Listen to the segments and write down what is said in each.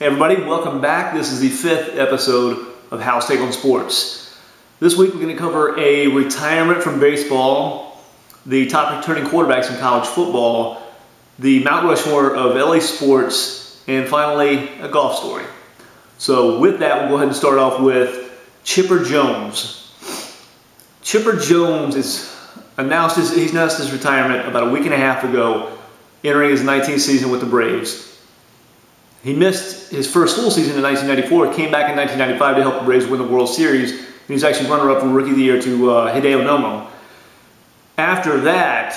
Hey everybody, welcome back. This is the 5th episode of House Take on Sports. This week we're going to cover a retirement from baseball, the top returning quarterbacks in college football, the Mount Rushmore of LA Sports, and finally a golf story. So with that, we'll go ahead and start off with Chipper Jones. Chipper Jones he's announced his retirement about a week and a half ago, entering his 19th season with the Braves. He missed his first full season in 1994, came back in 1995 to help the Braves win the World Series, and he was actually runner-up for Rookie of the Year to Hideo Nomo. After that,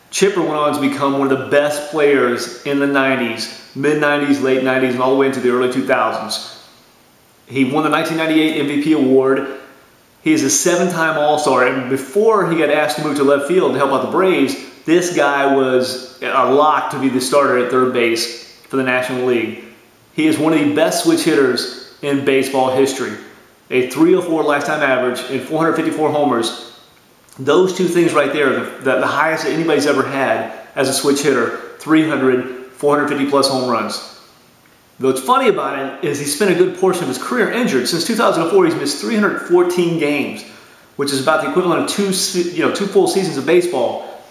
Chipper went on to become one of the best players in the 90s, mid-90s, late 90s, and all the way into the early 2000s. He won the 1998 MVP award. He is a 7-time All-Star, and before he got asked to move to left field to help out the Braves, this guy was a lock to be the starter at third base for the National League. He is one of the best switch hitters in baseball history. A .304 lifetime average and 454 homers. Those two things right there, the highest that anybody's ever had as a switch hitter, 300, 450 plus home runs. What's funny about it is he spent a good portion of his career injured. Since 2004, he's missed 314 games, which is about the equivalent of two full seasons of baseball.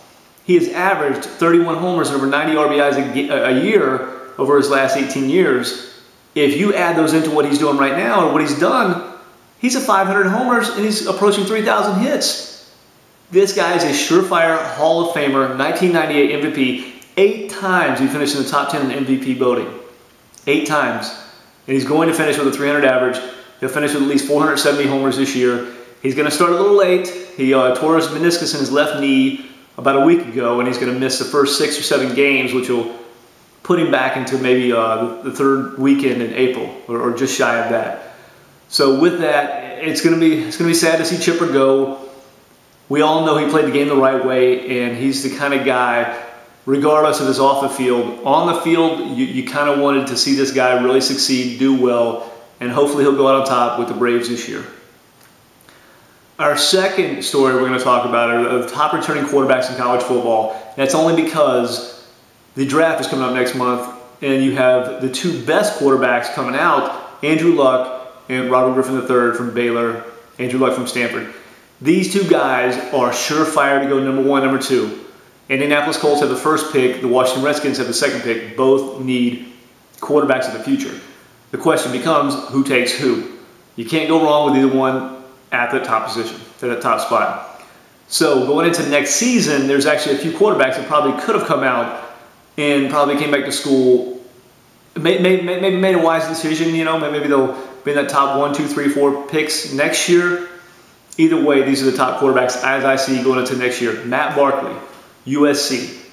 He has averaged 31 homers and over 90 RBIs a year over his last 18 years. If you add those into what he's doing right now or what he's done, he's at 500 homers and he's approaching 3,000 hits. This guy is a surefire Hall of Famer, 1998 MVP. 8 times he finished in the top 10 in MVP voting. 8 times. And he's going to finish with a 300 average. He'll finish with at least 470 homers this year. He's going to start a little late. He tore his meniscus in his left knee about a week ago, and he's going to miss the first 6 or 7 games, which will put him back into maybe the third weekend in April, or just shy of that. So with that, it's going to be sad to see Chipper go. We all know he played the game the right way, and he's the kind of guy, regardless of his off the field, on the field, you kind of wanted to see this guy really succeed, do well, and hopefully he'll go out on top with the Braves this year. Our second story we're going to talk about are the top returning quarterbacks in college football. And that's only because the draft is coming up next month, and you have the 2 best quarterbacks coming out, Andrew Luck and Robert Griffin III from Baylor, Andrew Luck from Stanford. These 2 guys are surefire to go number 1, number 2. Indianapolis Colts have the first pick. The Washington Redskins have the second pick. Both need quarterbacks of the future. The question becomes, who takes who? You can't go wrong with either one at the top position, at the top spot. So going into next season, there's actually a few quarterbacks that probably could have come out and probably came back to school, maybe made a wise decision, maybe they'll be in that top 1, 2, 3, 4 picks next year. Either way, these are the top quarterbacks as I see going into next year. Matt Barkley, USC,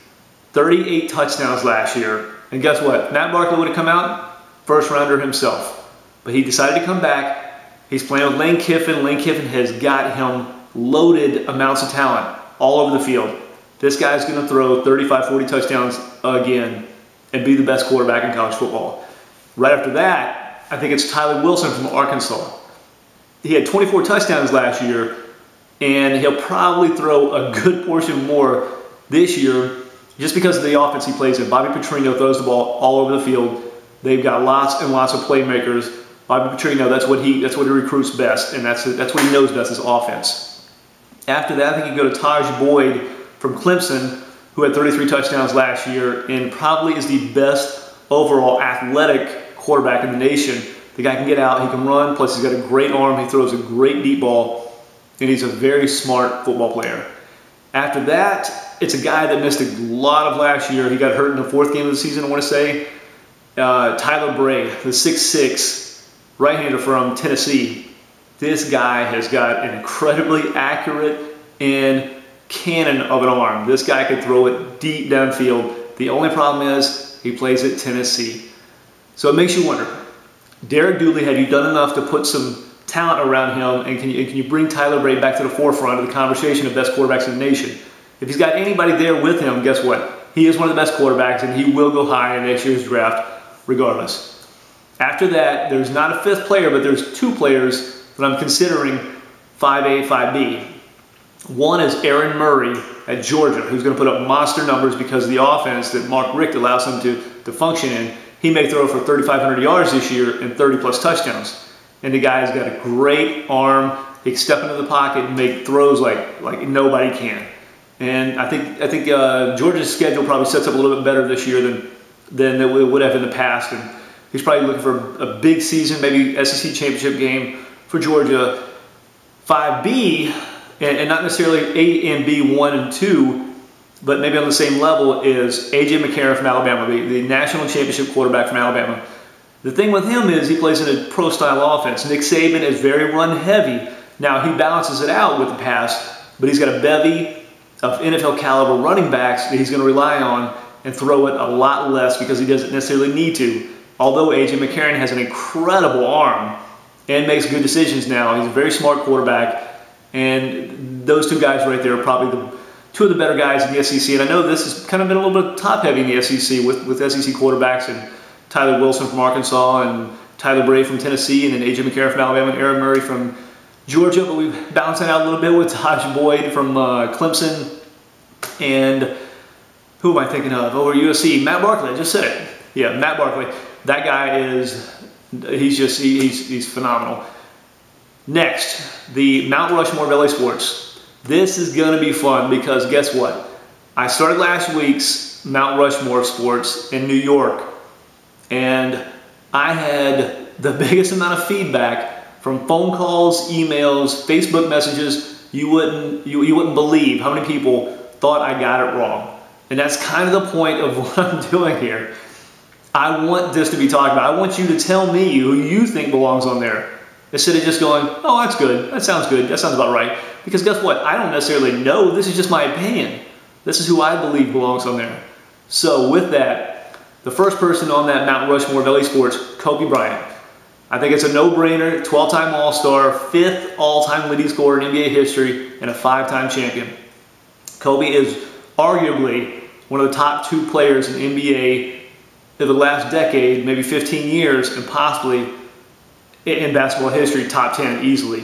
38 touchdowns last year. And guess what? Matt Barkley would have come out first rounder himself. But he decided to come back. He's playing with Lane Kiffin. Lane Kiffin has got him loaded amounts of talent all over the field. This guy's going to throw 35, 40 touchdowns again and be the best quarterback in college football. Right after that, I think it's Tyler Wilson from Arkansas. He had 24 touchdowns last year, and he'll probably throw a good portion more this year just because of the offense he plays in. Bobby Petrino throws the ball all over the field. They've got lots and lots of playmakers. Bobby Petrino, that's what he recruits best, and that's what he knows best is offense. After that, I think you go to Taj Boyd from Clemson, who had 33 touchdowns last year and probably is the best overall athletic quarterback in the nation. The guy can get out, he can run, plus he's got a great arm, he throws a great deep ball, and he's a very smart football player. After that, it's a guy that missed a lot of last year. He got hurt in the 4th game of the season, I want to say. Tyler Bray, the 6'6", right-hander from Tennessee. This guy has got an incredibly accurate and cannon of an arm. This guy could throw it deep downfield. The only problem is he plays at Tennessee. So it makes you wonder, Derek Dooley, have you done enough to put some talent around him, and can you bring Tyler Bray back to the forefront of the conversation of best quarterbacks in the nation? If he's got anybody there with him, guess what? He is one of the best quarterbacks, and he will go high in next year's draft regardless. After that, there's not a 5th player, but there's 2 players that I'm considering 5A, 5B. One is Aaron Murray at Georgia, who's going to put up monster numbers because of the offense that Mark Richt allows him to function in. he may throw for 3,500 yards this year and 30-plus touchdowns. And the guy's got a great arm. He can step into the pocket and make throws like nobody can. And I think Georgia's schedule probably sets up a little bit better this year than it would have in the past. And he's probably looking for a big season, maybe SEC championship game for Georgia. 5B, and not necessarily A and B 1 and 2, but maybe on the same level, is A.J. McCarron from Alabama, the national championship quarterback from Alabama. The thing with him is he plays in a pro-style offense. Nick Saban is very run-heavy. Now, he balances it out with the pass, but he's got a bevy of NFL-caliber running backs that he's going to rely on and throw it a lot less because he doesn't necessarily need to. Although A.J. McCarron has an incredible arm and makes good decisions now. He's a very smart quarterback, and those two guys right there are probably two of the better guys in the SEC. And I know this has kind of been a little bit top-heavy in the SEC with SEC quarterbacks and Tyler Wilson from Arkansas and Tyler Bray from Tennessee and then A.J. McCarron from Alabama and Aaron Murray from Georgia. But we've balanced it out a little bit with Taj Boyd from Clemson and who am I thinking of? Over USC, Matt Barkley. I just said it. Yeah, Matt Barkley. That guy is... He's phenomenal. Next, the Mount Rushmore of LA Sports. This is going to be fun because guess what? I started last week's Mount Rushmore of Sports in New York, and I had the biggest amount of feedback from phone calls, emails, Facebook messages. You wouldn't believe how many people thought I got it wrong. And that's kind of the point of what I'm doing here. I want this to be talked about. I want you to tell me who you think belongs on there. Instead of just going, oh, that's good. That sounds good. That sounds about right. Because guess what? I don't necessarily know. This is just my opinion. This is who I believe belongs on there. So with that, the first person on that Mount Rushmore of LA Sports, Kobe Bryant. I think it's a no-brainer. 12-time All-Star, 5th all-time leading scorer in NBA history, and a 5-time champion. Kobe is arguably one of the top 2 players in NBA of the last decade, maybe 15 years, and possibly in basketball history, top 10 easily.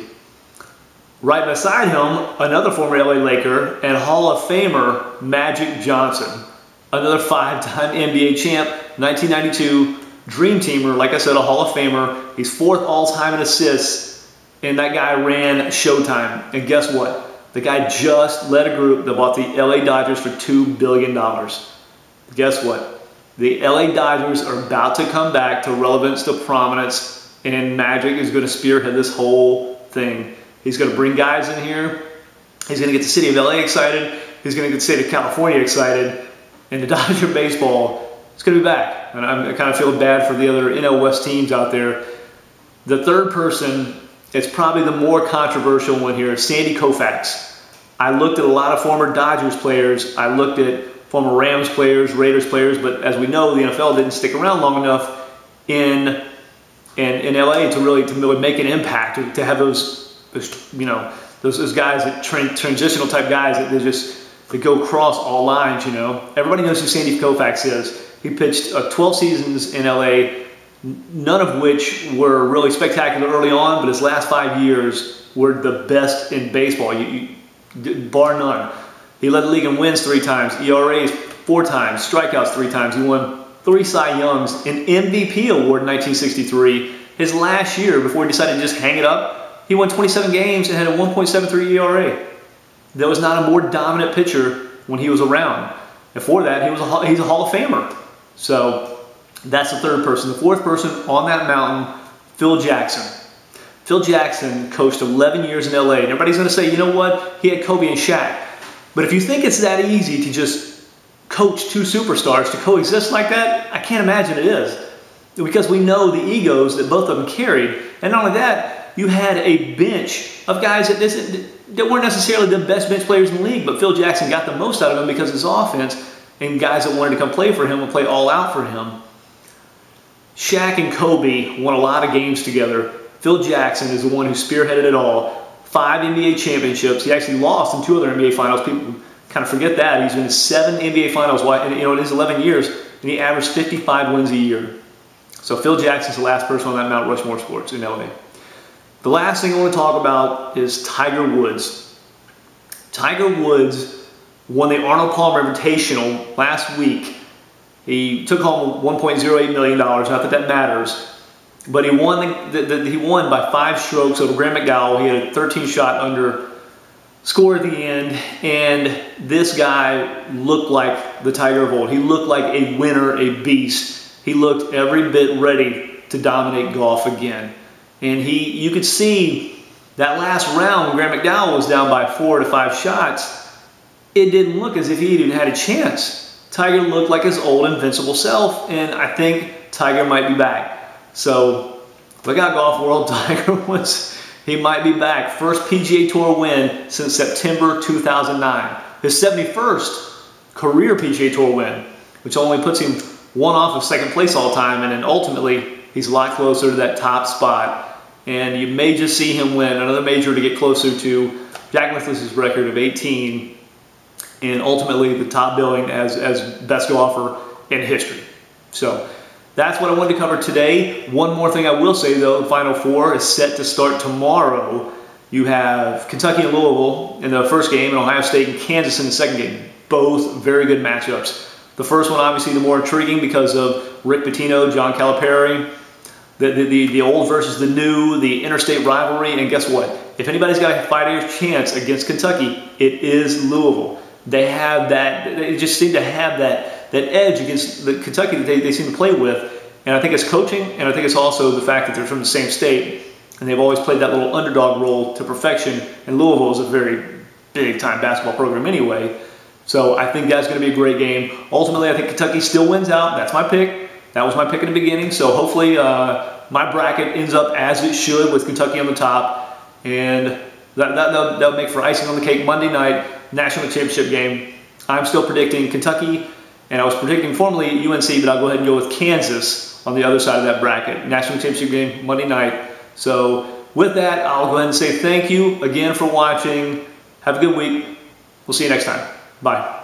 Right beside him, another former LA Laker and Hall of Famer, Magic Johnson. Another 5-time NBA champ, 1992, Dream Teamer, like I said, a Hall of Famer. He's 4th all-time in assists, and that guy ran Showtime. And guess what? The guy just led a group that bought the LA Dodgers for $2 billion. Guess what? The LA Dodgers are about to come back to relevance, to prominence, and Magic is going to spearhead this whole thing. He's going to bring guys in here. He's going to get the city of LA excited. He's going to get the state of California excited. And the Dodger baseball is going to be back. And I kind of feel bad for the other NL West teams out there. The third person, it's probably the more controversial one here, Sandy Koufax. I looked at a lot of former Dodgers players. I looked at former Rams players, Raiders players, but as we know, the NFL didn't stick around long enough in LA to really make an impact, to have those guys that transitional type guys that go across all lines. Everybody knows who Sandy Koufax is. He pitched 12 seasons in LA, none of which were really spectacular early on, but his last 5 years were the best in baseball, bar none. He led the league in wins 3 times, ERAs 4 times, strikeouts 3 times. He won 3 Cy Youngs, an MVP award in 1963. His last year, before he decided to just hang it up, he won 27 games and had a 1.73 ERA. There was not a more dominant pitcher when he was around. Before that, he's a Hall of Famer. So that's the third person. The fourth person on that mountain, Phil Jackson. Phil Jackson coached 11 years in LA. And everybody's going to say, you know what? He had Kobe and Shaq. But if you think it's that easy to just coach 2 superstars to coexist like that, I can't imagine it is. Because we know the egos that both of them carried. And not only that, you had a bench of guys that weren't necessarily the best bench players in the league, but Phil Jackson got the most out of them because of his offense, and guys that wanted to come play for him would play all out for him. Shaq and Kobe won a lot of games together. Phil Jackson is the one who spearheaded it all. 5 NBA championships. He actually lost in 2 other NBA finals. People kind of forget that. He's been in 7 NBA finals in his 11 years, and he averaged 55 wins a year. So Phil Jackson's the last person on that Mount Rushmore Sports in LA. The last thing I want to talk about is Tiger Woods. Tiger Woods won the Arnold Palmer Invitational last week, He took home $1.08 million, not that that matters, but he won, he won by 5 strokes over Graham McDowell. He had a 13-shot under score at the end, and this guy looked like the Tiger of old. He looked like a winner, a beast. He looked every bit ready to dominate golf again. And you could see that last round when Graham McDowell was down by 4 to 5 shots, it didn't look as if he even had a chance. Tiger looked like his old invincible self, and I think Tiger might be back. So look out, golf world. Tiger he might be back. First PGA Tour win since September 2009. His 71st career PGA Tour win, which only puts him 1 off of second place all time, and then ultimately he's a lot closer to that top spot. And you may just see him win another major to get closer to Jack Nicklaus's record of 18, and ultimately the top billing as best golfer in history. So that's what I wanted to cover today. One more thing I will say though, the Final Four is set to start tomorrow. You have Kentucky and Louisville in the first game, and Ohio State and Kansas in the second game. Both very good matchups. The first one obviously the more intriguing because of Rick Pitino, John Calipari, the old versus the new, the interstate rivalry, and guess what? If anybody's got a fighter's chance against Kentucky, it is Louisville. They have that, they just seem to have that edge against the Kentucky that they seem to play with. And I think it's coaching, and I think it's also the fact that they're from the same state, and they've always played that little underdog role to perfection. And Louisville is a very big-time basketball program anyway. So I think that's going to be a great game. Ultimately, I think Kentucky still wins out. That's my pick. That was my pick in the beginning. So hopefully my bracket ends up as it should with Kentucky on the top. And that'll make for icing on the cake Monday night, national championship game. I'm still predicting Kentucky, and I was predicting formerly UNC, but I'll go ahead and go with Kansas on the other side of that bracket. National championship game Monday night. So with that, I'll go ahead and say thank you again for watching. Have a good week. We'll see you next time. Bye.